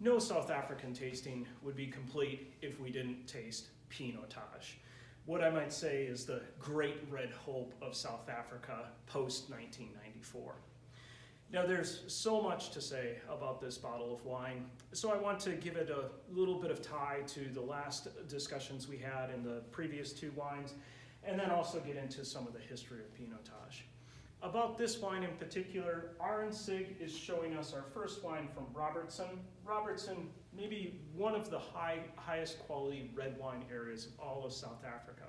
no South African tasting would be complete if we didn't taste Pinotage. What I might say is the great red hope of South Africa post-1994. Now there's so much to say about this bottle of wine, so I want to give it a little bit of tie to the last discussions we had in the previous two wines, and then also get into some of the history of Pinotage. About this wine in particular, Arendsig is showing us our first wine from Robertson. Robertson, maybe one of the highest quality red wine areas of all of South Africa.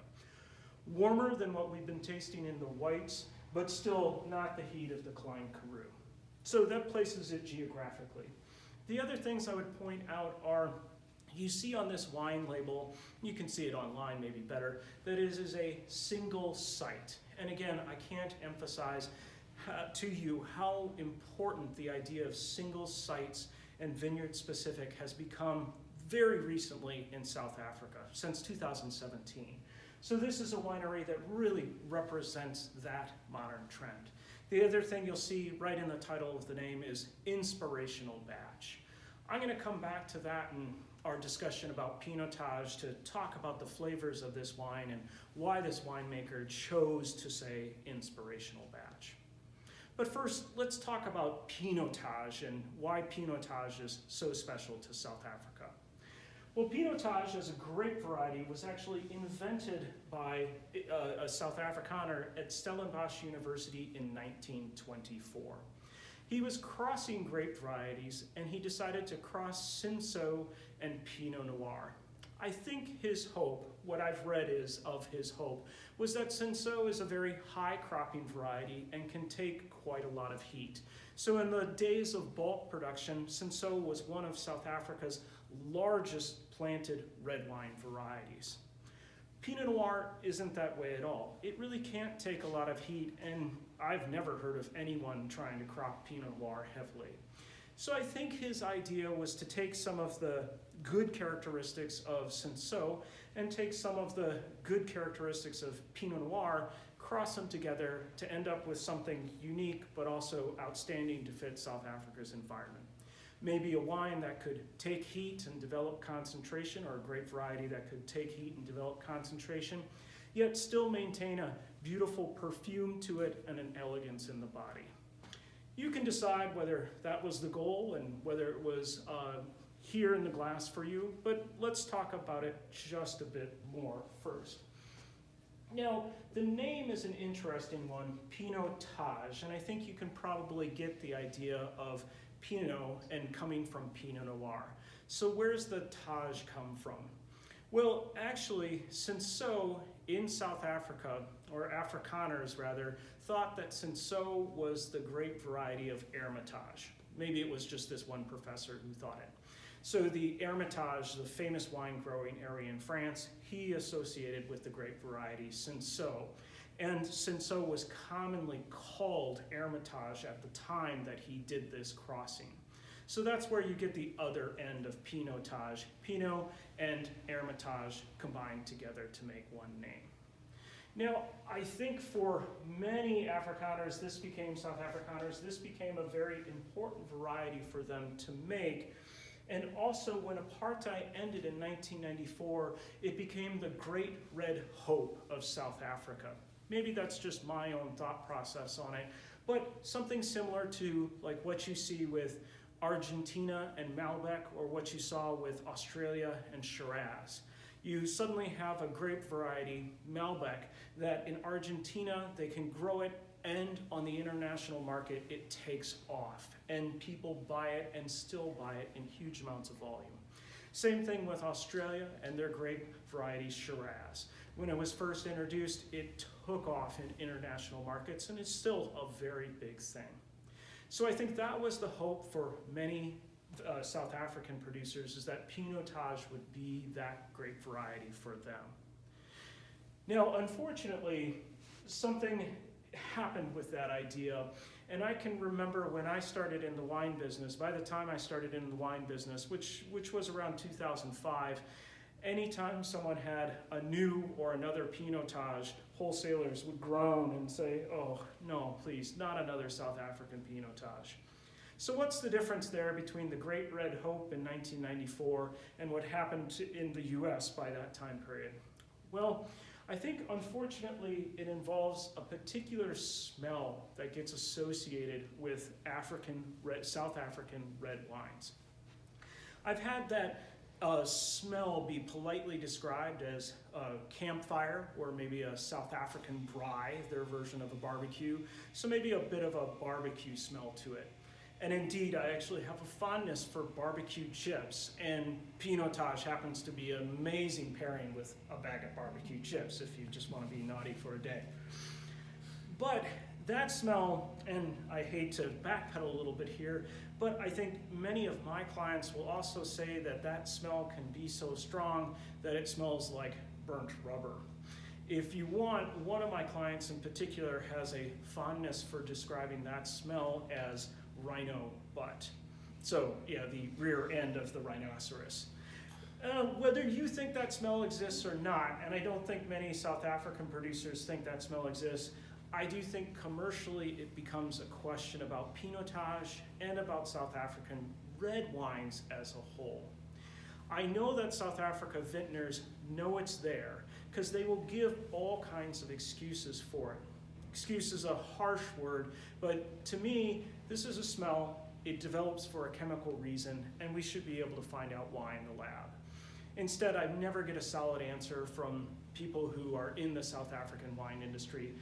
Warmer than what we've been tasting in the whites, but still not the heat of the Klein Karoo. So that places it geographically. The other things I would point out are, you see on this wine label, you can see it online maybe better, that it is a single site. And again, I can't emphasize to you how important the idea of single sites and vineyard specific has become very recently in South Africa, since 2017. So this is a winery that really represents that modern trend. The other thing you'll see right in the title of the name is Inspirational Batch. I'm going to come back to that in our discussion about Pinotage to talk about the flavors of this wine and why this winemaker chose to say Inspirational Batch. But first, let's talk about Pinotage and why Pinotage is so special to South Africa. Well, Pinotage as a grape variety was actually invented by a South Afrikaner at Stellenbosch University in 1924. He was crossing grape varieties and he decided to cross Cinsault and Pinot Noir. I think his hope, what I've read is of his hope, was that Cinsault is a very high cropping variety and can take quite a lot of heat. So in the days of bulk production, Cinsault was one of South Africa's largest planted red wine varieties. Pinot Noir isn't that way at all. It really can't take a lot of heat, and I've never heard of anyone trying to crop Pinot Noir heavily. So I think his idea was to take some of the good characteristics of Cinsault and take some of the good characteristics of Pinot Noir, cross them together to end up with something unique but also outstanding to fit South Africa's environment. Maybe a wine that could take heat and develop concentration, or a grape variety that could take heat and develop concentration, yet still maintain a beautiful perfume to it and an elegance in the body. You can decide whether that was the goal and whether it was here in the glass for you, but let's talk about it just a bit more first. Now, the name is an interesting one, Pinotage, and I think you can probably get the idea of Pinot and coming from Pinot Noir. So where's the Taj come from? Well, actually, Cinsault in South Africa, or Afrikaners rather, thought that Cinsault was the grape variety of Hermitage. Maybe it was just this one professor who thought it. So the Hermitage, the famous wine growing area in France, he associated with the grape variety Cinsault. And Cinsault was commonly called Hermitage at the time that he did this crossing. So that's where you get the other end of Pinotage. Pinot and Hermitage combined together to make one name. Now, I think for many Afrikaners, South Afrikaners, this became a very important variety for them to make. And also when apartheid ended in 1994, it became the great red hope of South Africa. Maybe that's just my own thought process on it, but something similar to like what you see with Argentina and Malbec, or what you saw with Australia and Shiraz. You suddenly have a grape variety, Malbec, that in Argentina they can grow it, and on the international market it takes off, and people buy it and still buy it in huge amounts of volume. Same thing with Australia and their grape variety Shiraz. When it was first introduced, it took off in international markets, and it's still a very big thing. So I think that was the hope for many South African producers, is that Pinotage would be that grape variety for them. Now, unfortunately, something happened with that idea, and I can remember when I started in the wine business, by the time I started in the wine business, which was around 2005, anytime someone had a new or another Pinotage, wholesalers would groan and say, oh, no, please, not another South African Pinotage. So what's the difference there between the Great Red Hope in 1994 and what happened in the US by that time period? Well, I think unfortunately it involves a particular smell that gets associated with South African red wines. I've had that smell be politely described as a campfire, or maybe a South African braai, their version of a barbecue. So maybe a bit of a barbecue smell to it. And indeed, I actually have a fondness for barbecue chips, and Pinotage happens to be an amazing pairing with a bag of barbecue chips if you just want to be naughty for a day. But that smell, and I hate to backpedal a little bit here, but I think many of my clients will also say that that smell can be so strong that it smells like burnt rubber. If you want, one of my clients in particular has a fondness for describing that smell as rhino butt. So yeah, the rear end of the rhinoceros. Whether you think that smell exists or not, and I don't think many South African producers think that smell exists, I do think commercially it becomes a question about Pinotage and about South African red wines as a whole. I know that South Africa vintners know it's there because they will give all kinds of excuses for it. Excuse is a harsh word, but to me, this is a smell, it develops for a chemical reason, and we should be able to find out why in the lab. Instead, I never get a solid answer from people who are in the South African wine industry.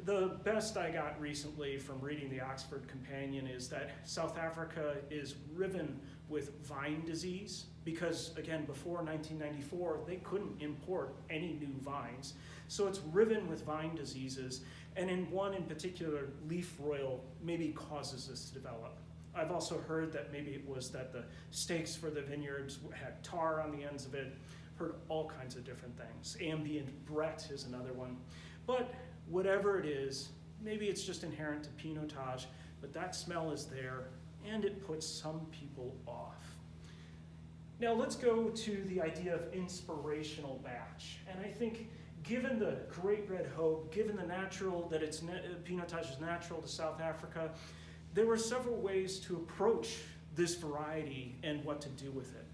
The best I got recently from reading the Oxford Companion is that South Africa is riven with vine disease because, again, before 1994, they couldn't import any new vines. So it's riven with vine diseases, and in one in particular, leaf royal maybe causes this to develop. I've also heard that maybe it was that the stakes for the vineyards had tar on the ends of it. Heard all kinds of different things. Ambient Brett is another one. But whatever it is, maybe it's just inherent to Pinotage, but that smell is there, and it puts some people off. Now let's go to the idea of inspirational batch. And I think given the Great Red Hope, given the natural, that Pinotage is natural to South Africa, there were several ways to approach this variety and what to do with it.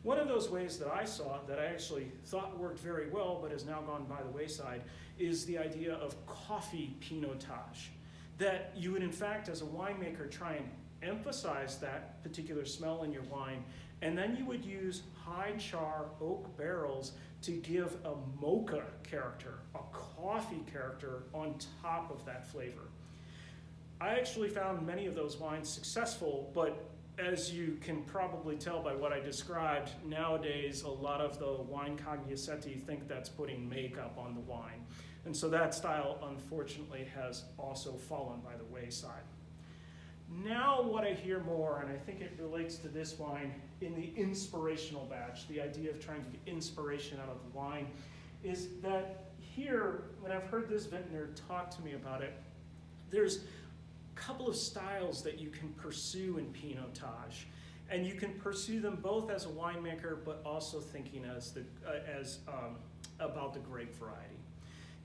One of those ways that I saw that I actually thought worked very well but has now gone by the wayside is the idea of coffee Pinotage. That you would in fact as a winemaker try and emphasize that particular smell in your wine, and then you would use high char oak barrels to give a mocha character, a coffee character on top of that flavor. I actually found many of those wines successful, but as you can probably tell by what I described, nowadays a lot of the wine cognoscenti think that's putting makeup on the wine. And so that style, unfortunately, has also fallen by the wayside. Now what I hear more, and I think it relates to this wine in the inspirational batch, the idea of trying to get inspiration out of the wine, is that here, when I've heard this vintner talk to me about it, there's a couple of styles that you can pursue in Pinotage. And you can pursue them both as a winemaker, but also thinking about the grape variety.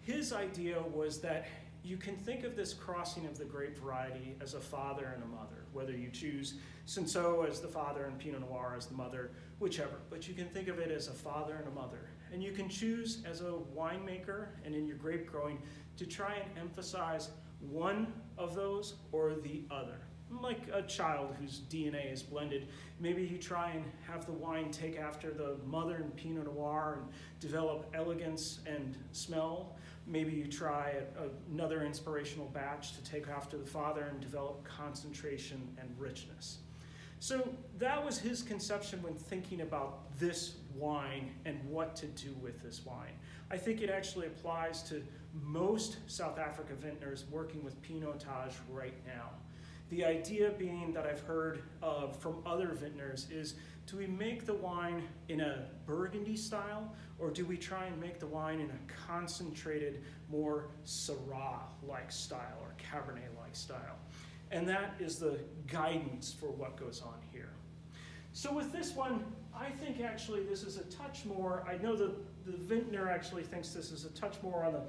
His idea was that you can think of this crossing of the grape variety as a father and a mother, whether you choose Cinsault as the father and Pinot Noir as the mother, whichever. But you can think of it as a father and a mother. And you can choose as a winemaker and in your grape growing to try and emphasize one of those or the other. Like a child whose DNA is blended, maybe you try and have the wine take after the mother in Pinot Noir and develop elegance and smell. Maybe you try another inspirational batch to take after the father and develop concentration and richness. So that was his conception when thinking about this wine and what to do with this wine. I think it actually applies to most South Africa vintners working with Pinotage right now. The idea being that I've heard from other vintners is, do we make the wine in a Burgundy style, or do we try and make the wine in a concentrated, more Syrah-like style or Cabernet-like style? And that is the guidance for what goes on here. So with this one, I think actually this is a touch more, I know the vintner actually thinks this is a touch more on the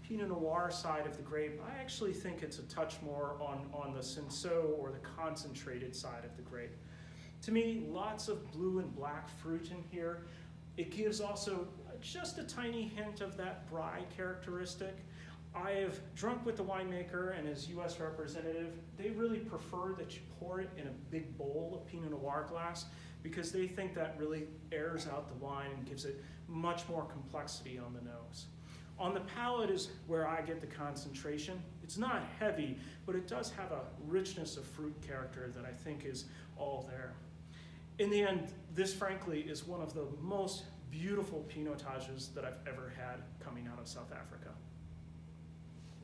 Pinot Noir side of the grape, I actually think it's a touch more on the Cinsault or the concentrated side of the grape. To me, lots of blue and black fruit in here. It gives also just a tiny hint of that rye characteristic. I have drunk with the winemaker and his US representative. They really prefer that you pour it in a big bowl of Pinot Noir glass because they think that really airs out the wine and gives it much more complexity on the nose. On the palate is where I get the concentration. It's not heavy, but it does have a richness of fruit character that I think is all there. In the end, this frankly is one of the most beautiful Pinotages that I've ever had coming out of South Africa.